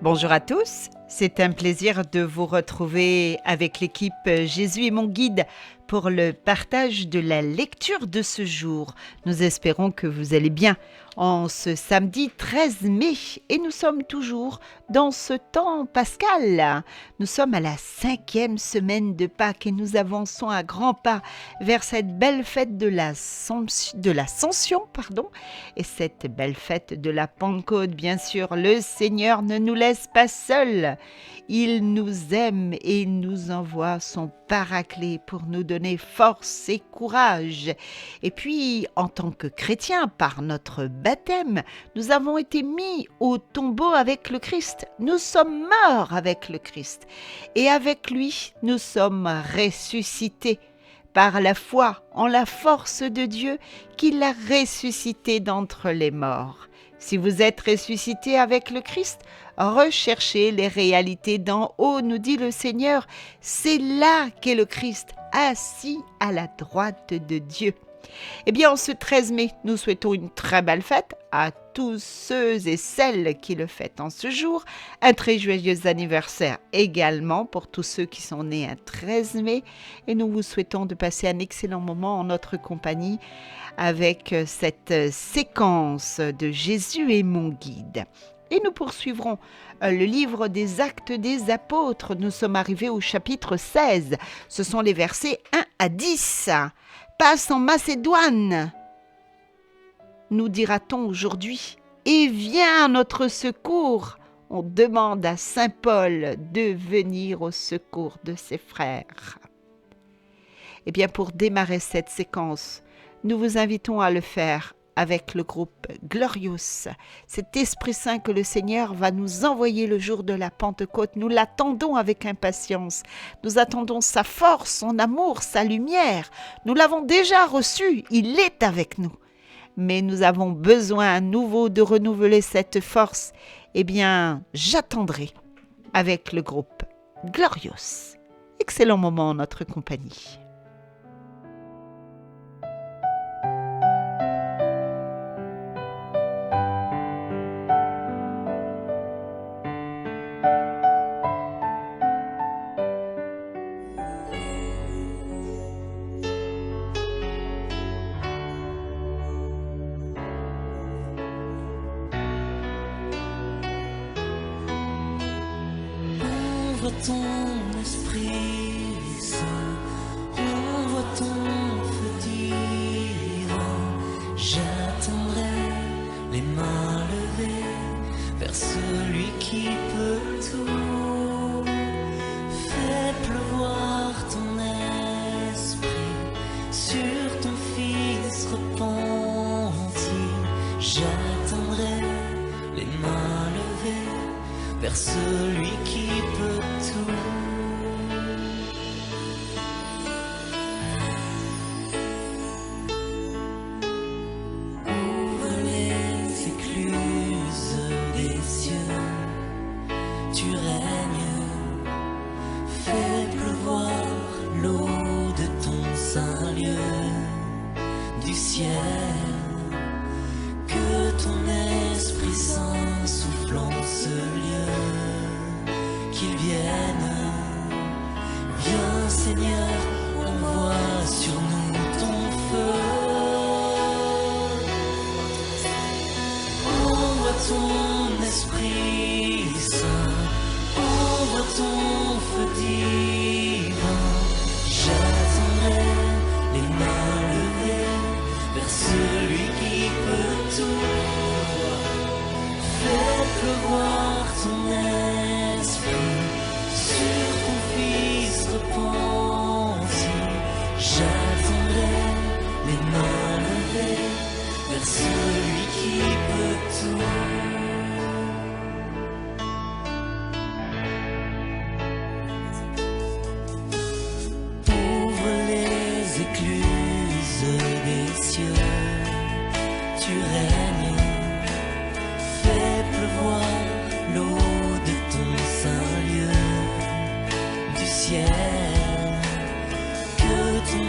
Bonjour à tous, c'est un plaisir de vous retrouver avec l'équipe Jésus est mon guide pour le partage de la lecture de ce jour. Nous espérons que vous allez bien en ce samedi 13 mai et nous sommes toujours dans ce temps pascal. Nous sommes à la 5e semaine de Pâques et nous avançons à grands pas vers cette belle fête de l'Ascension, et cette belle fête de la Pentecôte. Bien sûr, le Seigneur ne nous laisse pas seuls. Il nous aime et nous envoie son Paraclet pour nous donner force et courage. Et puis, en tant que chrétiens, par notre baptême, nous avons été mis au tombeau avec le Christ. Nous sommes morts avec le Christ. Et avec lui, nous sommes ressuscités par la foi en la force de Dieu qui l'a ressuscité d'entre les morts. Si vous êtes ressuscité avec le Christ, recherchez les réalités d'en haut, nous dit le Seigneur. C'est là qu'est le Christ, assis à la droite de Dieu. Eh bien, en ce 13 mai, nous souhaitons une très belle fête à tous ceux et celles qui le fêtent en ce jour. Un très joyeux anniversaire également pour tous ceux qui sont nés un 13 mai. Et nous vous souhaitons de passer un excellent moment en notre compagnie avec cette séquence de Jésus est mon guide. Et nous poursuivrons le livre des Actes des Apôtres. Nous sommes arrivés au chapitre 16. Ce sont les versets 1 à 10. Passe en Macédoine, nous dira-t-on aujourd'hui, et viens à notre secours. On demande à Saint Paul de venir au secours de ses frères. Eh bien, pour démarrer cette séquence, nous vous invitons à le faire avec le groupe Glorious, cet Esprit Saint que le Seigneur va nous envoyer le jour de la Pentecôte. Nous l'attendons avec impatience. Nous attendons sa force, son amour, sa lumière. Nous l'avons déjà reçu, il est avec nous. Mais nous avons besoin à nouveau de renouveler cette force. Eh bien, j'attendrai avec le groupe Glorious. Excellent moment en notre compagnie. Ton Esprit Saint, envoie ton feu divin. J'attendrai les mains levées vers celui qui peut tout. Fais pleuvoir ton esprit sur ton Fils repenti. J'attendrai les mains levées vers celui qui peut tout. Ouvre les écluses des cieux, tu règnes, fais pleuvoir l'eau de ton saint lieu du ciel, que ton Esprit Saint souffle en ce lieu. Qu'il vienne, viens Seigneur, envoie sur nous ton feu. Envoie ton Esprit Saint, envoie ton feu divin. J'attendrai les mains levées vers celui qui peut tout. Fais pleuvoir ton esprit sur ton Fils repenti. J'attendrai les mains levées vers celui qui peut tout. Ouvre les écluses des cieux, tu tu règnes. Fais pleuvoir l'eau de ton saint lieu du ciel. Que ton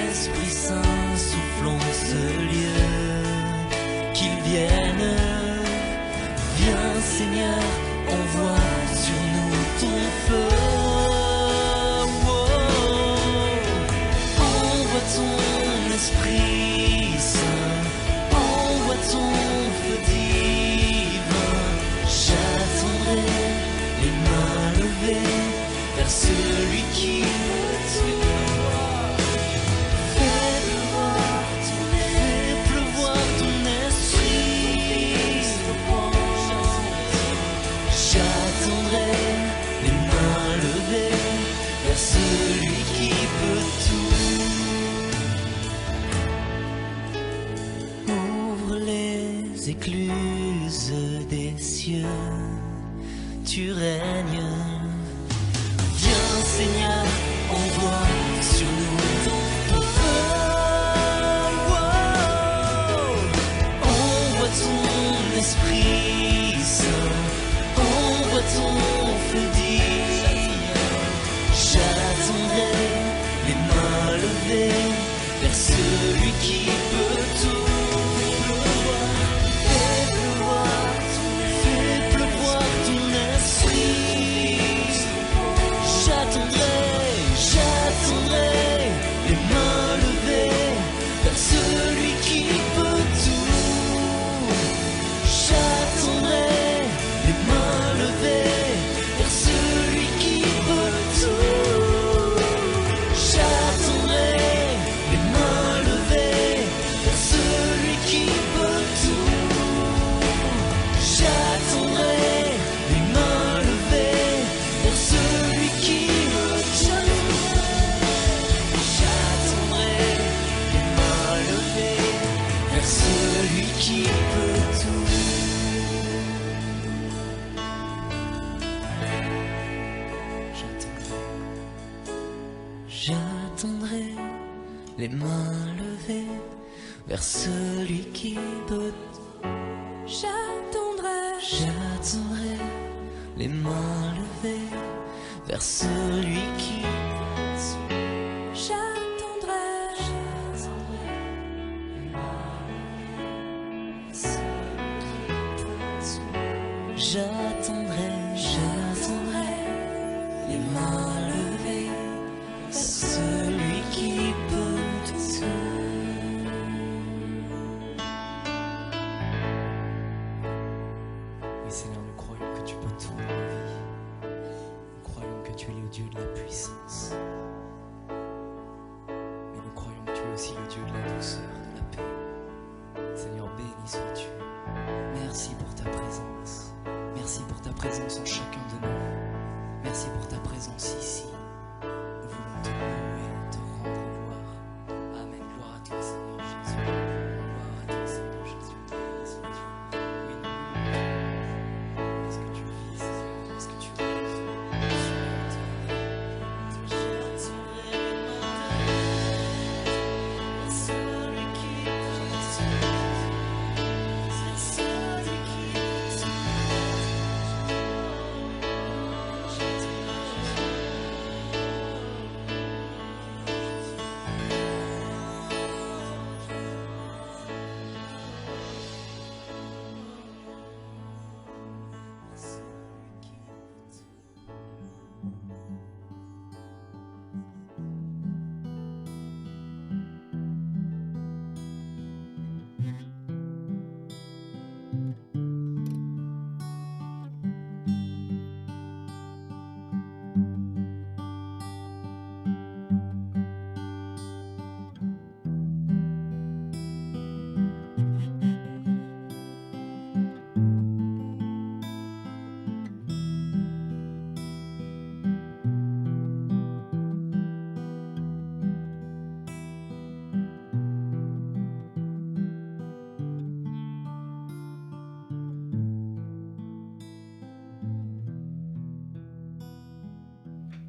Esprit Saint souffle en ce lieu. Qu'il vienne. Viens Seigneur, envoie sur nous ton feu. Envoie ton Esprit Saint, envoie ton feu divin. J'attendrai les mains levées vers celui qui me tue. Fais pleuvoir ton esprit. J'attendrai les mains levées vers celui qui peut tout. Ouvre les écluses des cieux, tu règnes. Viens Seigneur, envoie sur nous ton feu. Envoie ton Esprit Saint, envoie ton feu divin. J'attendrai les mains levées vers celui qui peut tout. Fais pleuvoir ton esprit. J'attendrai les mains levées vers celui qui peut tout. J'attendrai les mains levées vers celui qui peut tout. J'attendrai les mains levées vers celui qui peut tout. J'attendrai les mains levées vers celui qui veut tout. J'attendrai les mains levées vers celui qui peut tout. J'attendrai les mains levées vers celui qui peut tout. J'attendrai les mains levées vers celui qui peut tout. J'attendrai les mains levées vers celui qui peut tout. Oui Seigneur, nous croyons que tu peux tout dans nos vies. Nous croyons que tu es le Dieu de la puissance. Mais nous croyons que tu es aussi le Dieu de la douceur, de la paix. Seigneur, béni sois-tu. Merci pour ta présence. Merci pour ta présence en chacun de nous. Merci pour ta présence ici. Nous voulons te louer, te rendre gloire. Amen. Gloire à toi, Seigneur Jésus. Gloire à toi, Seigneur Jésus. Merci Dieu. Oui, nous louons. Est-ce que tu vis, Seigneur? Est-ce que tu vis sur l'éternel? J'attendrai les mains levées vers celui qui peut tout. C'est celui qui peut tout.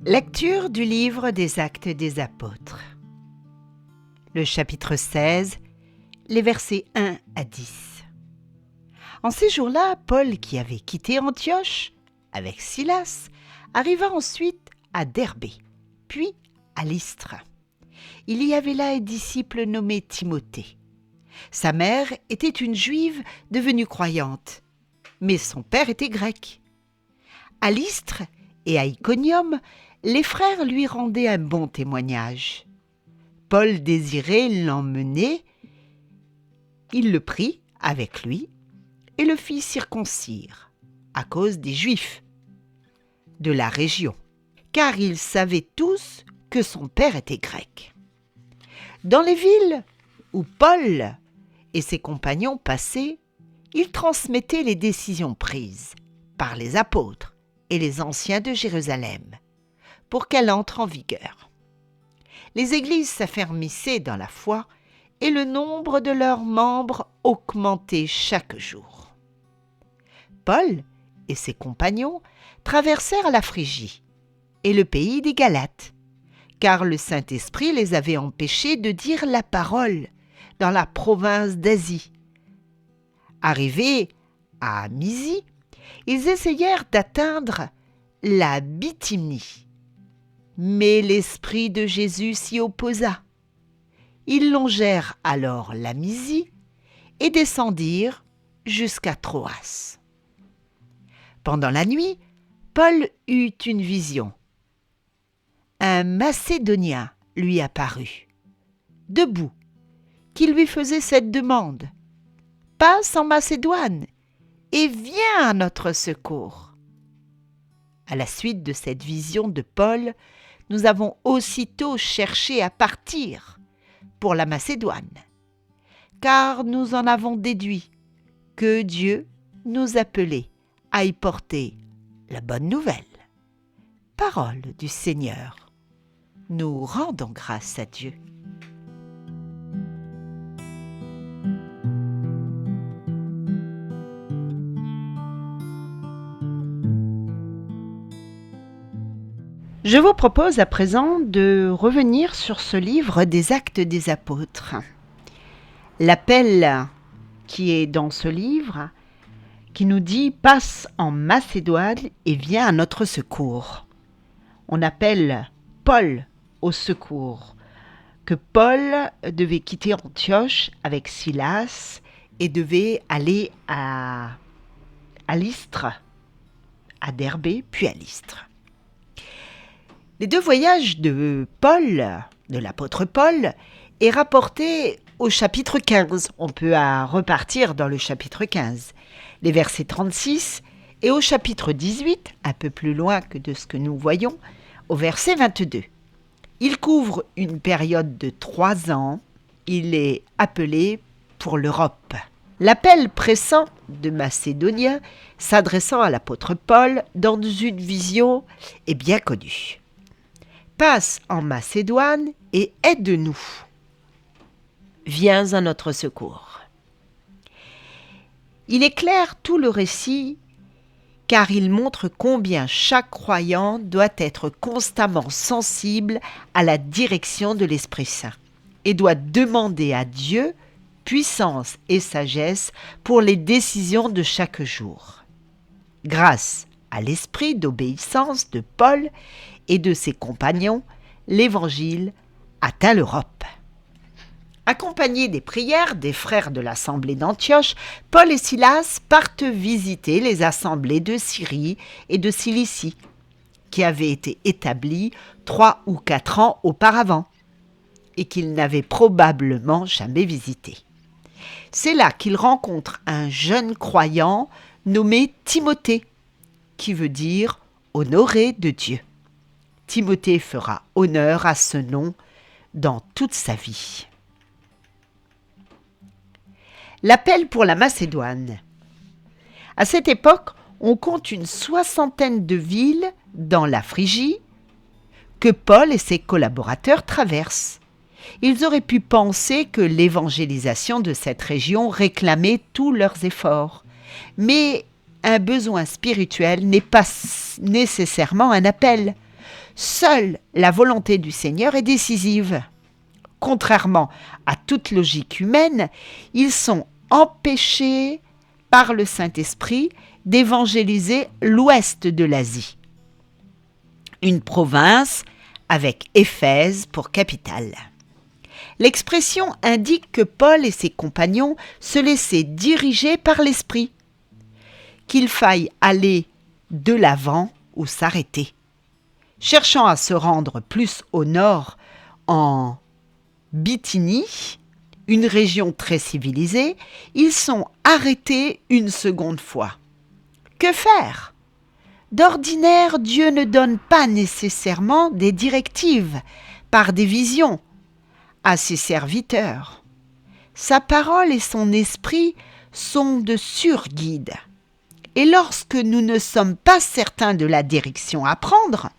Lecture du livre des Actes des Apôtres. Le chapitre 16, les versets 1 à 10. En ces jours-là, Paul, qui avait quitté Antioche avec Silas, arriva ensuite à Derbé, puis à Lystre. Il y avait là un disciple nommé Timothée. Sa mère était une juive devenue croyante, mais son père était grec. À Lystre et à Iconium, les frères lui rendaient un bon témoignage. Paul désirait l'emmener. Il le prit avec lui et le fit circoncire à cause des Juifs de la région, car ils savaient tous que son père était grec. Dans les villes où Paul et ses compagnons passaient, ils transmettaient les décisions prises par les apôtres et les anciens de Jérusalem pour qu'elles entrent en vigueur. Les églises s'affermissaient dans la foi et le nombre de leurs membres augmentait chaque jour. Paul et ses compagnons traversèrent la Phrygie et le pays des Galates, car le Saint-Esprit les avait empêchés de dire la parole dans la province d'Asie. Arrivés à Mysie, ils essayèrent d'atteindre la Bithynie, mais l'Esprit de Jésus s'y opposa. Ils longèrent alors la Mysie et descendirent jusqu'à Troas. Pendant la nuit, Paul eut une vision. Un Macédonien lui apparut, debout, qui lui faisait cette demande : « Passe en Macédoine et viens à notre secours. » À la suite de cette vision de Paul, nous avons aussitôt cherché à partir pour la Macédoine, car nous en avons déduit que Dieu nous appelait à y porter la bonne nouvelle. Parole du Seigneur. Nous rendons grâce à Dieu. Je vous propose à présent de revenir sur ce livre des Actes des Apôtres. L'appel qui est dans ce livre, qui nous dit « Passe en Macédoine et viens à notre secours ». On appelle Paul au secours, que Paul devait quitter Antioche avec Silas et devait aller à Lystre, à Derbé, puis à Lystre. Les deux voyages de Paul, de l'apôtre Paul, est rapporté au chapitre 15. On peut repartir dans le chapitre 15, les versets 36, et au chapitre 18, un peu plus loin que de ce que nous voyons, au verset 22. Il couvre une période de 3 ans. Il est appelé pour l'Europe. L'appel pressant de Macédoniens s'adressant à l'apôtre Paul dans une vision est bien connue. Passe en Macédoine et aide-nous. Viens à notre secours. Il éclaire tout le récit car il montre combien chaque croyant doit être constamment sensible à la direction de l'Esprit Saint et doit demander à Dieu puissance et sagesse pour les décisions de chaque jour. Grâce à l'esprit d'obéissance de Paul et de ses compagnons, l'Évangile atteint l'Europe. Accompagnés des prières des frères de l'assemblée d'Antioche, Paul et Silas partent visiter les assemblées de Syrie et de Cilicie, qui avaient été établies 3 ou 4 ans auparavant et qu'ils n'avaient probablement jamais visitées. C'est là qu'ils rencontrent un jeune croyant nommé Timothée, qui veut dire « honoré de Dieu ». Timothée fera honneur à ce nom dans toute sa vie. L'appel pour la Macédoine. À cette époque, on compte une 60aine de villes dans la Phrygie que Paul et ses collaborateurs traversent. Ils auraient pu penser que l'évangélisation de cette région réclamait tous leurs efforts. Mais un besoin spirituel n'est pas nécessairement un appel. Seule la volonté du Seigneur est décisive. Contrairement à toute logique humaine, ils sont empêchés par le Saint-Esprit d'évangéliser l'ouest de l'Asie, une province avec Éphèse pour capitale. L'expression indique que Paul et ses compagnons se laissaient diriger par l'Esprit, qu'il faille aller de l'avant ou s'arrêter. Cherchant à se rendre plus au nord, en Bithynie, une région très civilisée, ils sont arrêtés une seconde fois. Que faire ? D'ordinaire, Dieu ne donne pas nécessairement des directives par des visions à ses serviteurs. Sa parole et son esprit sont de sûrs guides. Et lorsque nous ne sommes pas certains de la direction à prendre,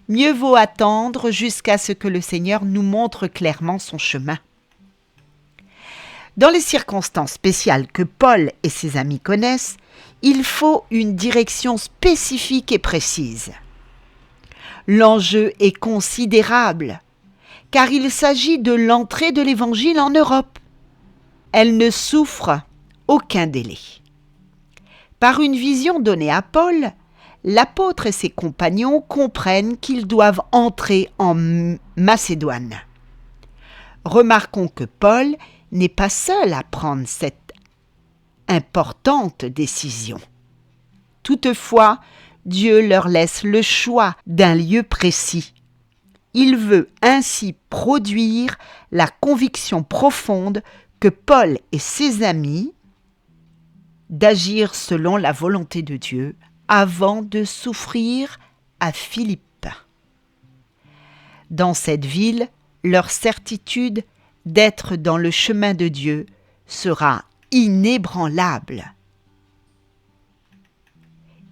mieux vaut attendre jusqu'à ce que le Seigneur nous montre clairement son chemin. Dans les circonstances spéciales que Paul et ses amis connaissent, il faut une direction spécifique et précise. L'enjeu est considérable, car il s'agit de l'entrée de l'Évangile en Europe. Elle ne souffre aucun délai. Par une vision donnée à Paul, l'apôtre et ses compagnons comprennent qu'ils doivent entrer en Macédoine. Remarquons que Paul n'est pas seul à prendre cette importante décision. Toutefois, Dieu leur laisse le choix d'un lieu précis. Il veut ainsi produire la conviction profonde que Paul et ses amis d'agir selon la volonté de Dieu avant de souffrir à Philippe. Dans cette ville, leur certitude d'être dans le chemin de Dieu sera inébranlable.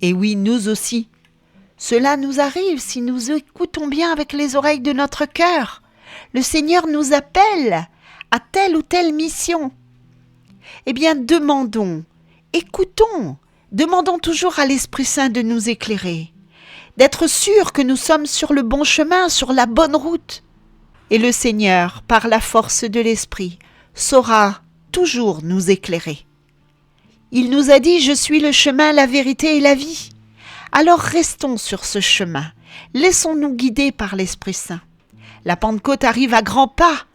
Et oui, nous aussi, cela nous arrive si nous écoutons bien avec les oreilles de notre cœur. Le Seigneur nous appelle à telle ou telle mission. Eh bien, demandons, écoutons, demandons toujours à l'Esprit Saint de nous éclairer, d'être sûrs que nous sommes sur le bon chemin, sur la bonne route. Et le Seigneur, par la force de l'Esprit, saura toujours nous éclairer. Il nous a dit « Je suis le chemin, la vérité et la vie ». Alors restons sur ce chemin, laissons-nous guider par l'Esprit Saint. La Pentecôte arrive à grands pas.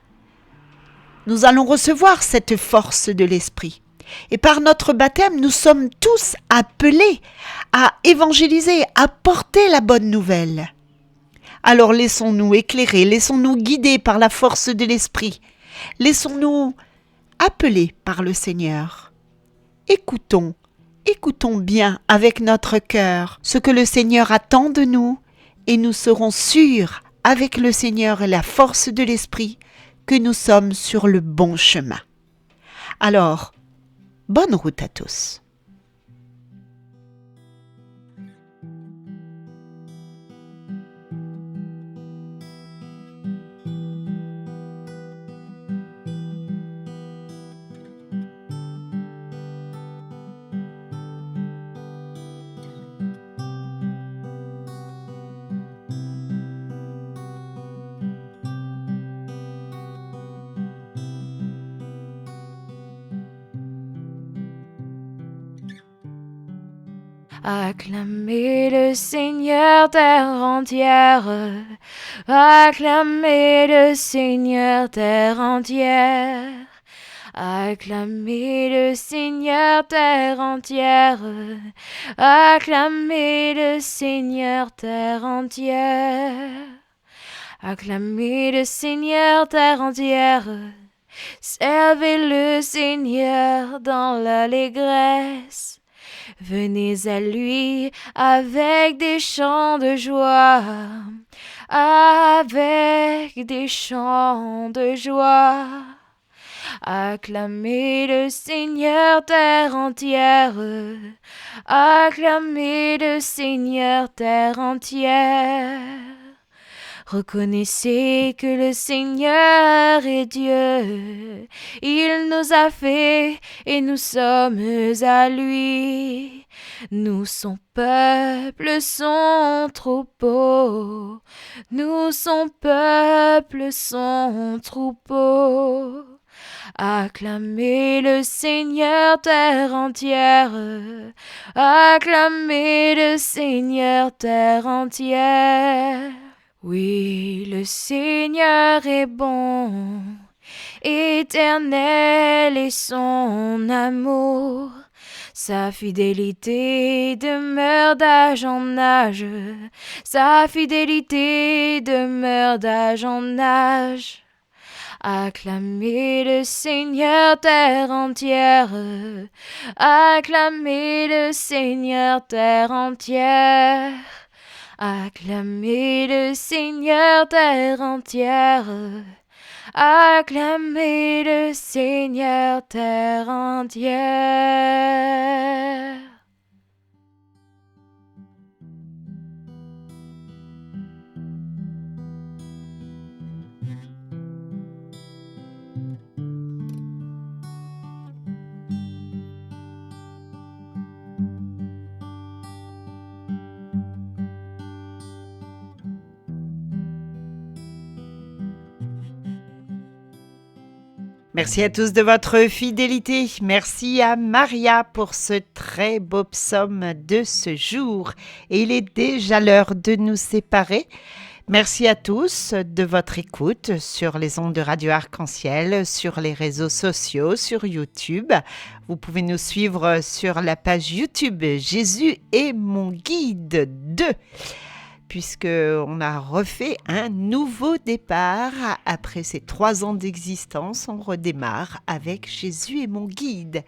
Nous allons recevoir cette force de l'Esprit. Et par notre baptême, nous sommes tous appelés à évangéliser, à porter la bonne nouvelle. Alors laissons-nous éclairer, laissons-nous guider par la force de l'Esprit. Laissons-nous appeler par le Seigneur. Écoutons bien avec notre cœur ce que le Seigneur attend de nous et nous serons sûrs avec le Seigneur et la force de l'Esprit que nous sommes sur le bon chemin. Alors, bonne route à tous. Acclamez le Seigneur terre entière, acclamez le Seigneur terre entière, acclamez le Seigneur terre entière, acclamez le Seigneur terre entière, acclamez le Seigneur terre entière, servez le Seigneur dans l'allégresse. Venez à lui avec des chants de joie, avec des chants de joie. Acclamez le Seigneur terre entière, acclamez le Seigneur terre entière. Reconnaissez que le Seigneur est Dieu. Il nous a fait et nous sommes à lui. Nous son peuple, son troupeau. Nous son peuple, son troupeau. Acclamez le Seigneur terre entière. Acclamez le Seigneur terre entière. Oui, le Seigneur est bon, éternel est son amour. Sa fidélité demeure d'âge en âge. Sa fidélité demeure d'âge en âge. Acclamez le Seigneur terre entière. Acclamez le Seigneur terre entière. Acclamez le Seigneur terre entière. Acclamez le Seigneur terre entière. Merci à tous de votre fidélité. Merci à Maria pour ce très beau psaume de ce jour. Et il est déjà l'heure de nous séparer. Merci à tous de votre écoute sur les ondes de Radio Arc-en-Ciel, sur les réseaux sociaux, sur YouTube. Vous pouvez nous suivre sur la page YouTube Jésus est mon guide 2. Puisqu'on a refait un nouveau départ. Après ces 3 ans d'existence, on redémarre avec Jésus est mon guide.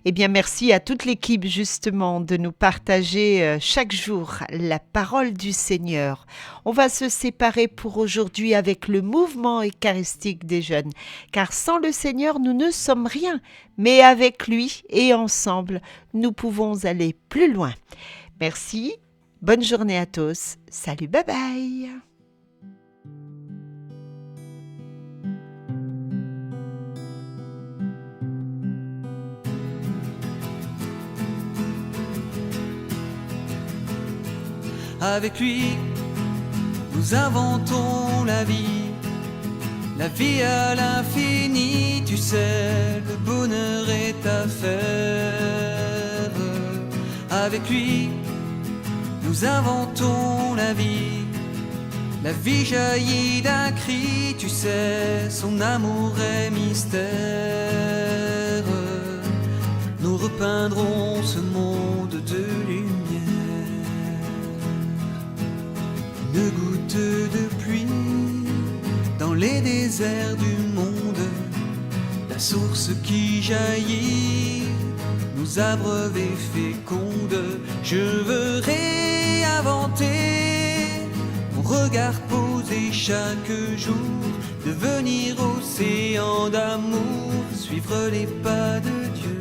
Eh bien, merci à toute l'équipe justement de nous partager chaque jour la parole du Seigneur. On va se séparer pour aujourd'hui avec le mouvement eucharistique des jeunes, car sans le Seigneur, nous ne sommes rien, mais avec lui et ensemble, nous pouvons aller plus loin. Merci. Bonne journée à tous. Salut, bye bye. Avec lui, nous inventons la vie à l'infini, tu sais, le bonheur est à faire. Avec lui, nous inventons la vie jaillit d'un cri, tu sais, son amour est mystère. Nous repeindrons ce monde de lumière. Une goutte de pluie dans les déserts du monde, la source qui jaillit nous abreuve et féconde. Je veux réinventer mon regard posé chaque jour, devenir océan d'amour, suivre les pas de Dieu.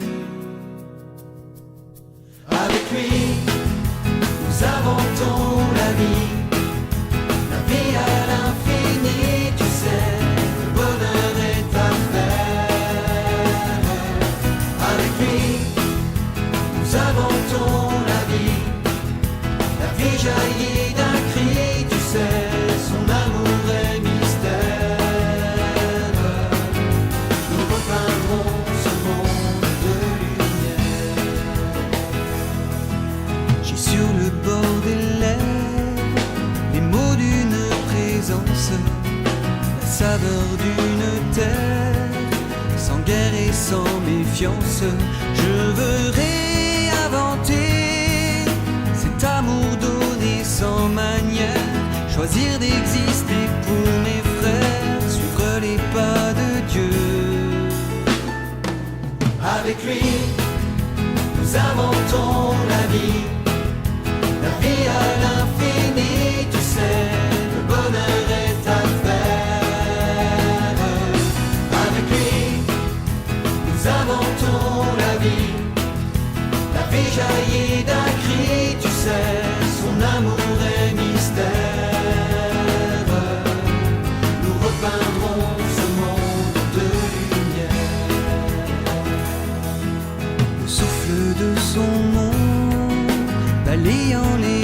Avec lui, nous inventons la vie à l'infini, tu sais, le bonheur est à faire. Avec lui, nous inventons la vie jaillit d'un cri, tu sais, son amour est mystère. Nous repeindrons ce monde de lumière. J'ai sur le bord des lèvres les mots d'une présence, la saveur d'une terre, sans guerre et sans méfiance. Je veux réinventer cet amour donné sans manière, choisir d'exister pour mes frères, suivre les pas de Dieu. Avec lui, nous inventons la vie à l'infini, tu sais, le bonheur est à faire. Avec lui, nous inventons la vie jaillit d'un cri, tu sais, son amour est mystère. souffle de son nom, balayant les